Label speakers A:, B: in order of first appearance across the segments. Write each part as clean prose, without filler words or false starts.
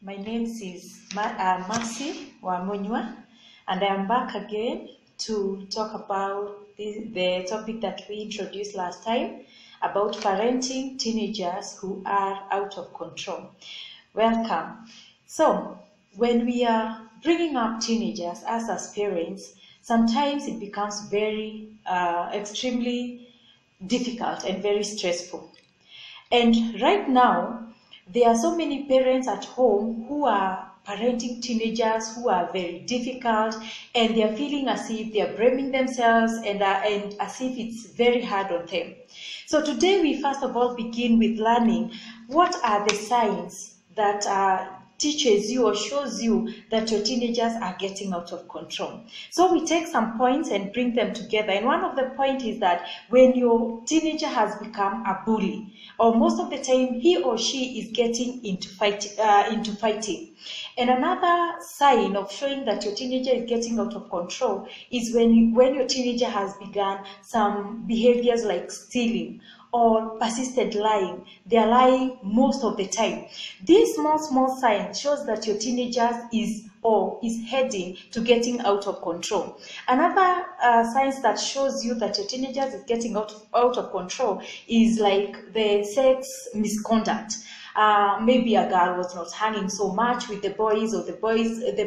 A: My name is Mercy Wamunywa, and I am back again to talk about the topic that we introduced last time about parenting teenagers who are out of control. Welcome. So, when we are bringing up teenagers as parents, sometimes it becomes very extremely difficult and very stressful. And right now, there are so many parents at home who are parenting teenagers who are very difficult, and they're feeling as if they're blaming themselves and as if it's very hard on them. So today we first of all begin with learning what are the signs that teaches you or shows you that your teenagers are getting out of control. So we take some points and bring them together. And one of the points is that when your teenager has become a bully, or most of the time he or she is getting into fighting. And another sign of showing that your teenager is getting out of control is when your teenager has begun some behaviors like stealing or persistent lying. They are lying most of the time. This small sign shows that your teenager is heading to getting out of control. Another signs that shows you that your teenager is getting out of control is like the sex misconduct. Maybe a girl was not hanging so much with the boys, or the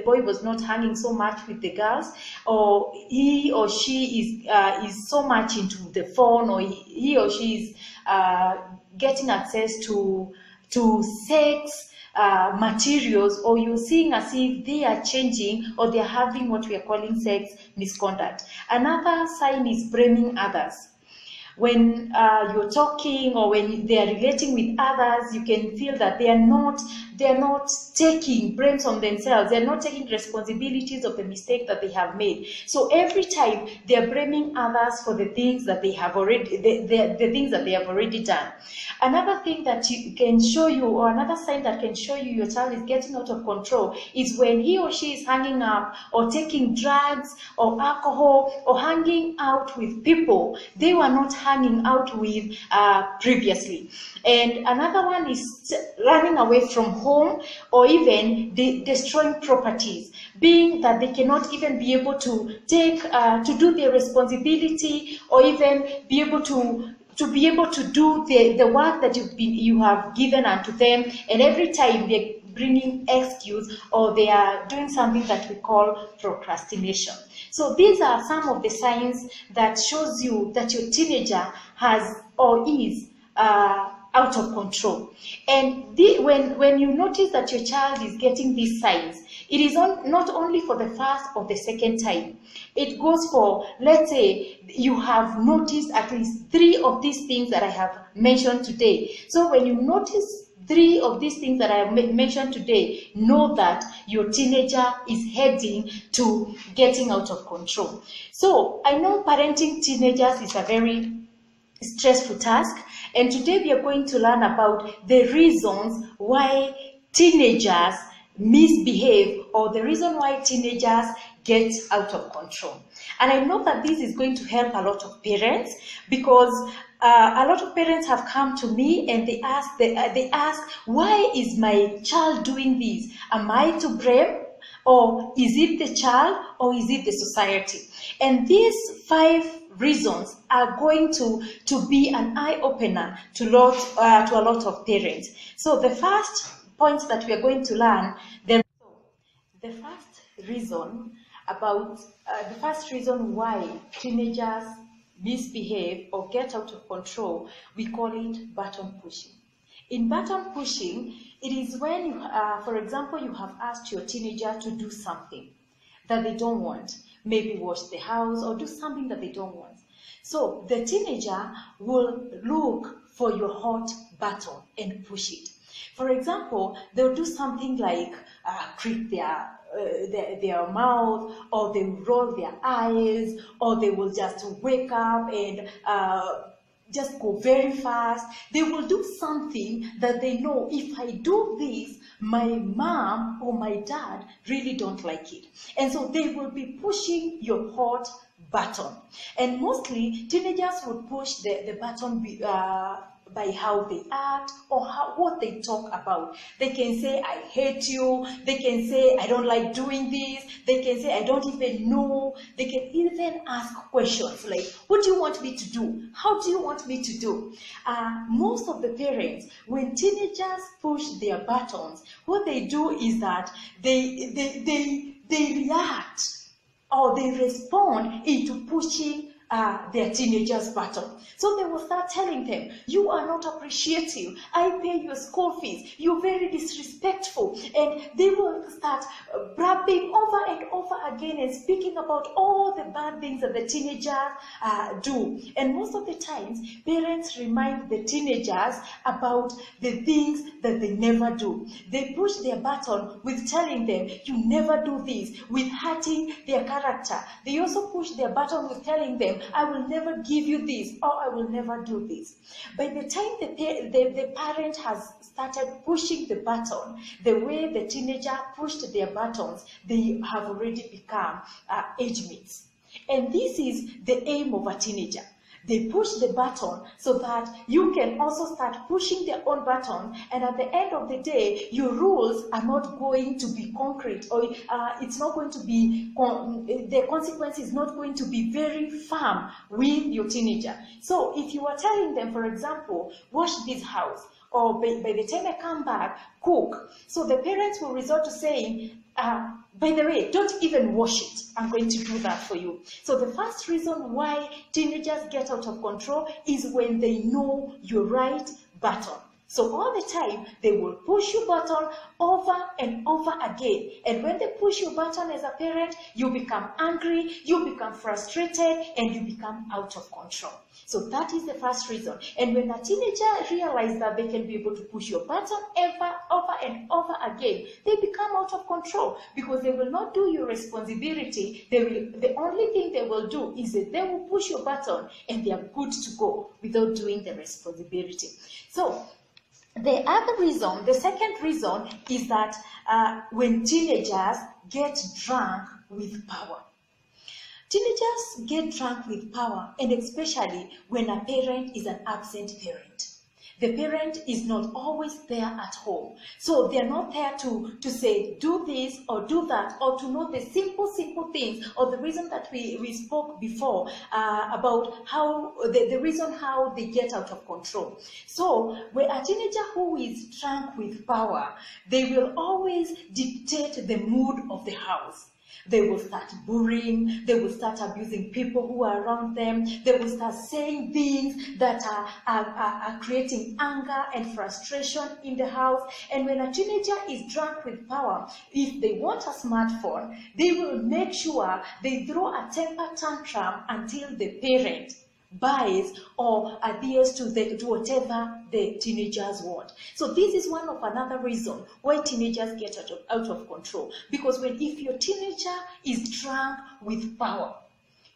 A: boy was not hanging so much with the girls, or he or she is so much into the phone, or he or she is getting access to sex materials, or you're seeing as if they are changing or they're having what we are calling sex misconduct. Another sign is blaming others. When you're talking or when they are relating with others, you can feel that they are not taking blames on themselves. They are not taking responsibilities of the mistake that they have made. So every time they are blaming others for the things that they have already the things that they have already done. Another thing that can show you, or another sign that can show you your child is getting out of control, is when he or she is hanging up or taking drugs or alcohol or hanging out with people they were not hanging out with previously. And another one is running away from home, or even destroying properties, being that they cannot even be able to to do their responsibility, or even be able to do the work that you have given unto them, and every time they're bringing excuse, or they are doing something that we call procrastination. So these are some of the signs that shows you that your teenager has or is out of control. And when you notice that your child is getting these signs, it is not only for the first or the second time. It goes for, let's say, you have noticed at least 3 of these things that I have mentioned today. So when you notice 3 of these things that I have mentioned today, know that your teenager is heading to getting out of control. So I know parenting teenagers is a very stressful task, and today we are going to learn about the reasons why teenagers misbehave, or the reason why teenagers get out of control. And I know that this is going to help a lot of parents, because a lot of parents have come to me and they ask, why is my child doing this? Am I to blame? Or is it the child, or is it the society? And these 5 reasons are going to be an eye-opener to a lot of parents. So the first point that we are going to learn, the first reason why teenagers misbehave or get out of control, we call it button pushing. In button pushing, it is when, for example, you have asked your teenager to do something that they don't want, maybe wash the house or do something that they don't want. So the teenager will look for your hot button and push it. For example, they'll do something like creep their mouth, or they will roll their eyes, or they will just wake up and just go very fast. They will do something that they know, if I do this, my mom or my dad really don't like it. And so they will be pushing your hot button. And mostly teenagers would push the button by how they act or what they talk about. They can say, I hate you. They can say, I don't like doing this. They can say, I don't even know. They can even ask questions like, what do you want me to do? How do you want me to do? Most of the parents, when teenagers push their buttons, what they do is that they react or they respond into pushing their teenagers' button. So they will start telling them, you are not appreciative, I pay your school fees, you're very disrespectful, and they will start blabbing over and over again and speaking about all the bad things that the teenagers do. And most of the times, parents remind the teenagers about the things that they never do. They push their button with telling them, you never do this, with hurting their character. They also push their button with telling them, I will never give you this, or I will never do this. By the time the parent has started pushing the button, the way the teenager pushed their buttons, they have already become age mates. And this is the aim of a teenager. They push the button so that you can also start pushing their own button, and at the end of the day, your rules are not going to be concrete, or it's not going to be, the consequence is not going to be very firm with your teenager. So if you are telling them, for example, wash this house, or by the time I come back, cook, so the parents will resort to saying, by the way, don't even wash it. I'm going to do that for you. So the first reason why teenagers get out of control is when they know your right button. So all the time, they will push your button over and over again. And when they push your button as a parent, you become angry, you become frustrated, and you become out of control. So that is the first reason. And when a teenager realizes that they can be able to push your button over and over again, they become out of control because they will not do your responsibility. The only thing they will do is that they will push your button and they are good to go without doing the responsibility. So the other reason, the second reason, is that when teenagers get drunk with power. Teenagers get drunk with power, and especially when a parent is an absent parent. The parent is not always there at home. So they're not there to say, do this or do that, or to know the simple things, or the reason that we spoke before about how, the reason how they get out of control. So when a teenager who is drunk with power, they will always dictate the mood of the house. They will start bullying, they will start abusing people who are around them, they will start saying things that are creating anger and frustration in the house. And when a teenager is drunk with power, if they want a smartphone, they will make sure they throw a temper tantrum until the parent buys or adheres to whatever the teenagers want. So this is one of another reason why teenagers get out of control. Because if your teenager is drunk with power,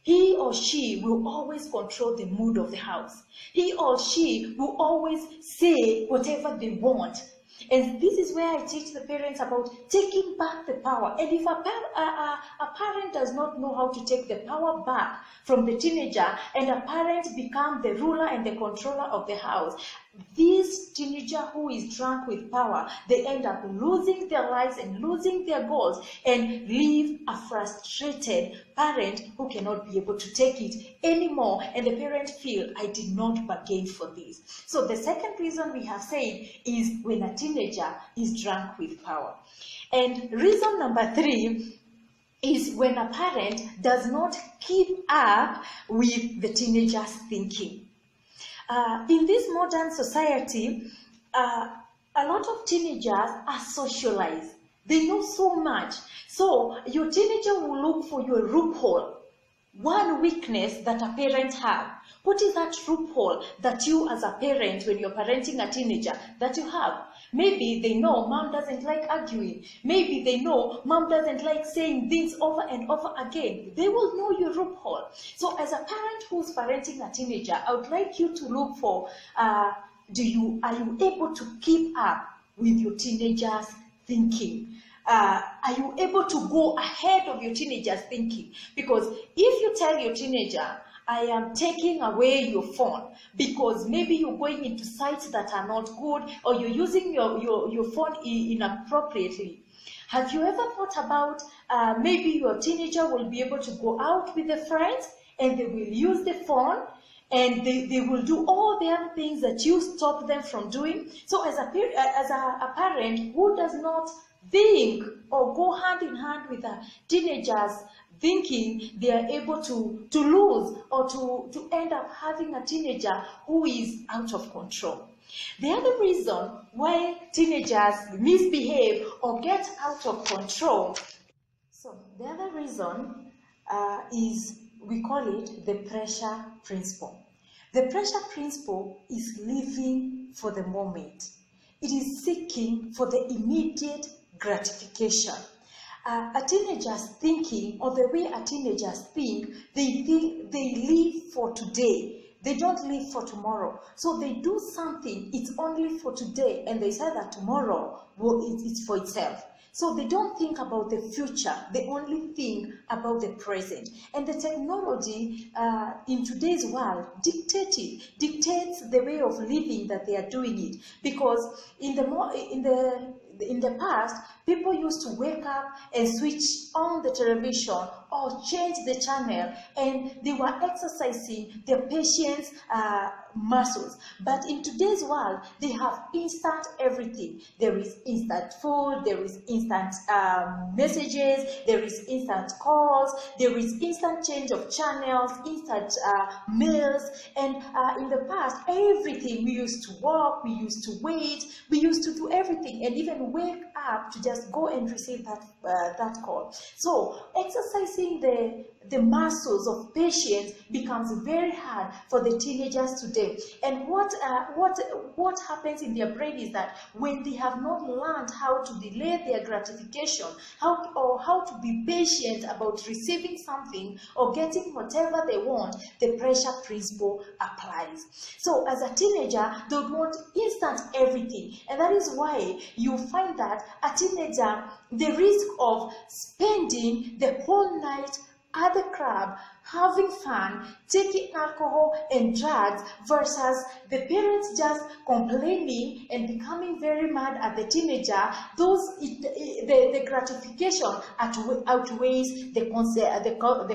A: he or she will always control the mood of the house. He or she will always say whatever they want. And this is where I teach the parents about taking back the power. And if a parent does not know how to take the power back from the teenager, and a parent becomes the ruler and the controller of the house, this teenager who is drunk with power, they end up losing their lives and losing their goals, and leave a frustrated parent who cannot be able to take it anymore, and the parent feel, I did not bargain for this. So the second reason we have said is when a teenager is drunk with power. And reason number 3 is when a parent does not keep up with the teenager's thinking. In this modern society, a lot of teenagers are socialized. They know so much. So your teenager will look for your loophole, one weakness that a parent has. What is that loophole that you as a parent, when you're parenting a teenager, that you have? Maybe they know mom doesn't like arguing. Maybe they know mom doesn't like saying things over and over again. They will know your loophole. So as a parent who's parenting a teenager, I would like you to look for, are you able to keep up with your teenager's thinking? Are you able to go ahead of your teenager's thinking? Because if you tell your teenager, I am taking away your phone, because maybe you're going into sites that are not good, or you're using your phone inappropriately. Have you ever thought about maybe your teenager will be able to go out with their friends and they will use the phone, and they will do all the other things that you stop them from doing? So as a parent who does not think or go hand in hand with a teenagers thinking they are able to lose or to end up having a teenager who is out of control. The other reason why teenagers misbehave or get out of control, so the other reason is, we call it the pressure principle. The pressure principle is living for the moment. It is seeking for the immediate gratification. A teenager's thinking, or the way a teenagers think they live for today. They don't live for tomorrow. So they do something, it's only for today, and they say that tomorrow it's for itself. So they don't think about the future, they only think about the present. And the technology in today's world dictates the way of living that they are doing it. Because in the past, people used to wake up and switch on the television or change the channel, and they were exercising their patience muscles. But in today's world, they have instant everything. There is instant food, there is instant messages, there is instant calls, there is instant change of channels, instant meals. And in the past, everything, we used to walk, we used to wait, we used to do everything, and even wake up to just go and receive that call. So exercising the muscles of patience becomes very hard for the teenagers today. And what happens in their brain is that when they have not learned how to delay their gratification, how to be patient about receiving something or getting whatever they want, the pressure principle applies. So as a teenager, they would want instant everything, and that is why you find that a teenager, the risk of spending the whole night at the club, having fun, taking alcohol and drugs, versus the parents just complaining and becoming very mad at the teenager, the gratification outweighs the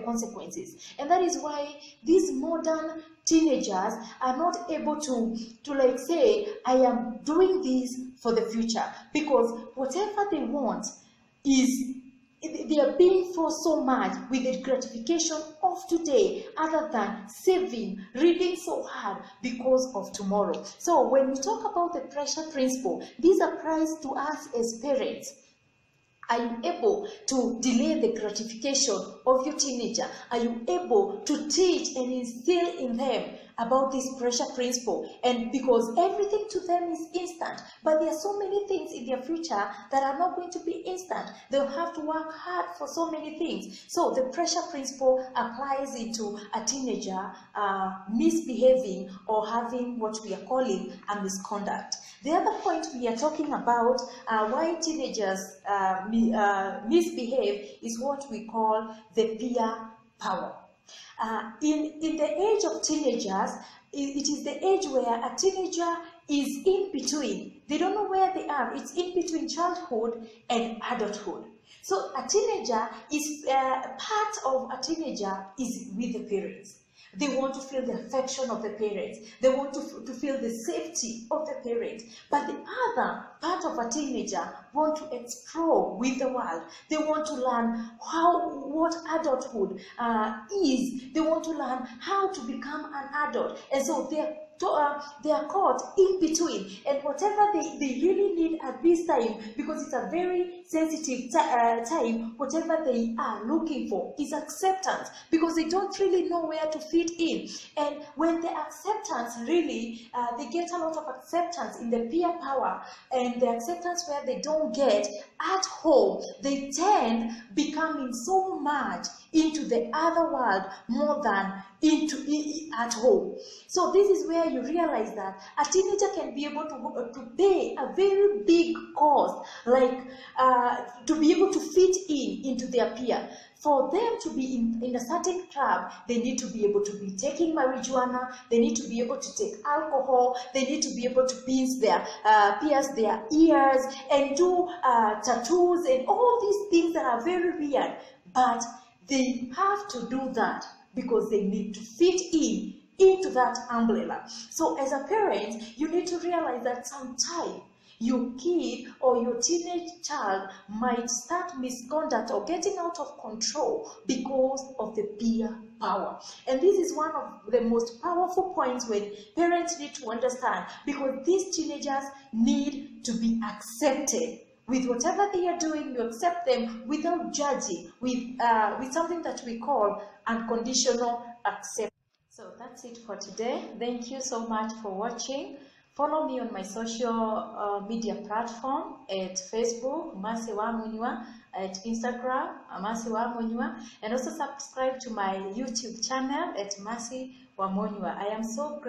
A: consequences. And that is why these modern teenagers are not able to like say, I am doing this for the future, because whatever they want is, they are being forced so much with the gratification of today, other than saving, reading so hard because of tomorrow. So when we talk about the pressure principle, this applies to us as parents. Are you able to delay the gratification of your teenager? Are you able to teach and instill in them about this pressure principle? And because everything to them is instant, but there are so many things in their future that are not going to be instant. They'll have to work hard for so many things. So the pressure principle applies into a teenager misbehaving or having what we are calling a misconduct. The other point we are talking about why teenagers misbehave is what we call the peer power. In the age of teenagers, it is the age where a teenager is in between. They don't know where they are. It's in between childhood and adulthood. So a teenager is, part of a teenager is with the parents. They want to feel the affection of the parents. They want to feel the safety of the parents. But the other part of a teenager want to explore with the world. They want to learn what adulthood is. They want to learn how to become an adult. And so they are caught in between, and whatever they really need at this time, because it's a very sensitive time, whatever they are looking for is acceptance, because they don't really know where to fit in. And when the acceptance really, they get a lot of acceptance in the peer power, and the acceptance where they don't get at home, they tend becoming so much into the other world more than at home. So this is where you realize that a teenager can be able to pay a very big cost, like to be able to fit into their peer. For them to be in a certain club, they need to be able to be taking marijuana, they need to be able to take alcohol, they need to be able to pierce their ears and do tattoos and all these things that are very weird. But they have to do that because they need to fit into that umbrella. So as a parent, you need to realize that sometimes your kid or your teenage child might start misconduct or getting out of control because of the peer power. And this is one of the most powerful points when parents need to understand, because these teenagers need to be accepted. With whatever they are doing, you accept them without judging, with something that we call unconditional acceptance. So that's it for today. Thank you so much for watching. Follow me on my social media platform at Facebook, Mercy Wamunywa, at Instagram, Mercy Wamunywa, and also subscribe to my YouTube channel at Mercy Wamunywa. I am so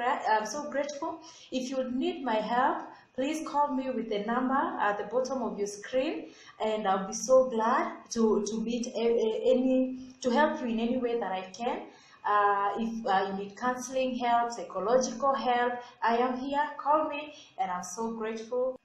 A: grateful. If you need my help, please call me with the number at the bottom of your screen, and I'll be so glad to help you in any way that I can. If you need counseling help, psychological help, I am here. Call me, and I'm so grateful.